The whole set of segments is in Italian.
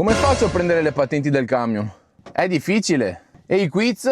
Come faccio a prendere le patenti del camion? È difficile. E i quiz?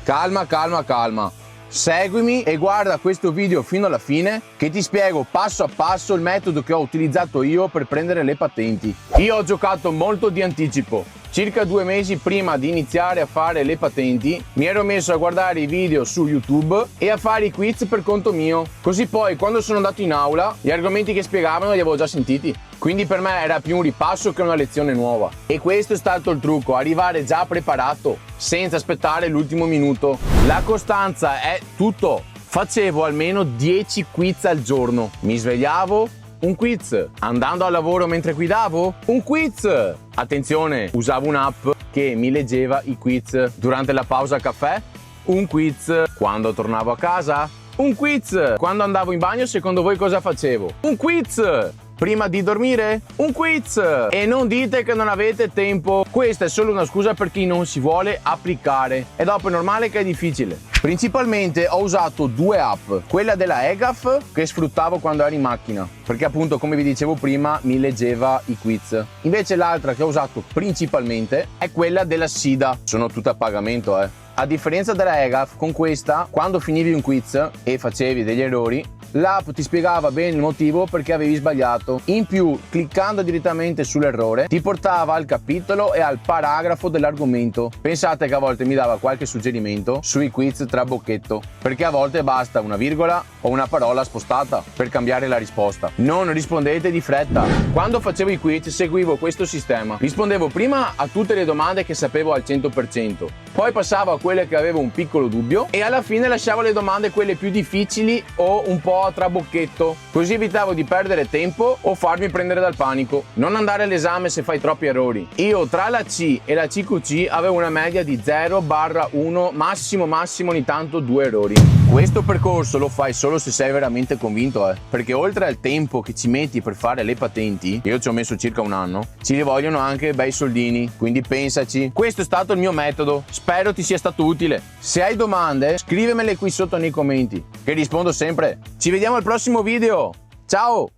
Calma, calma, calma. Seguimi e guarda questo video fino alla fine che ti spiego passo a passo il metodo che ho utilizzato io per prendere le patenti. Io ho giocato molto di anticipo. Circa 2 mesi prima di iniziare a fare le patenti mi ero messo a guardare i video su YouTube e a fare i quiz per conto mio. Così poi quando sono andato in aula gli argomenti che spiegavano li avevo già sentiti. Quindi per me era più un ripasso che una lezione nuova. E questo è stato il trucco, arrivare già preparato, senza aspettare l'ultimo minuto. La costanza è tutto. Facevo almeno 10 quiz al giorno. Mi svegliavo, un quiz. Andando al lavoro mentre guidavo, un quiz. Attenzione, usavo un'app che mi leggeva i quiz. Durante la pausa caffè, un quiz. Quando tornavo a casa, un quiz. Quando andavo in bagno, secondo voi cosa facevo? Un quiz. Prima di dormire? Un quiz! E non dite che non avete tempo. Questa è solo una scusa per chi non si vuole applicare. E dopo è normale che è difficile. Principalmente ho usato 2 app. Quella della EGAF che sfruttavo quando ero in macchina, perché appunto come vi dicevo prima mi leggeva i quiz. Invece l'altra che ho usato principalmente è quella della SIDA. Sono tutte a pagamento, A differenza della EGAF, con questa, quando finivi un quiz e facevi degli errori, l'app ti spiegava bene il motivo perché avevi sbagliato. In più, cliccando direttamente sull'errore, ti portava al capitolo e al paragrafo dell'argomento. Pensate che a volte mi dava qualche suggerimento sui quiz trabocchetto, perché a volte basta una virgola o una parola spostata per cambiare la risposta. Non rispondete di fretta. Quando facevo i quiz seguivo questo sistema. Rispondevo prima a tutte le domande che sapevo al 100%, poi passavo a quelle che avevo un piccolo dubbio e alla fine lasciavo le domande quelle più difficili o un po' a trabocchetto, così evitavo di perdere tempo o farmi prendere dal panico. Non andare all'esame se fai troppi errori. Io tra la C e la CQC avevo una media di 0/1, massimo ogni tanto 2 errori. Questo percorso lo fai solo se sei veramente convinto, perché oltre al tempo che ci metti per fare le patenti, io ci ho messo circa 1 anno, ci vogliono anche bei soldini, quindi pensaci. Questo è stato il mio metodo, spero ti sia stato utile. Se hai domande scrivemele qui sotto nei commenti, che rispondo sempre. Ci vediamo al prossimo video, ciao!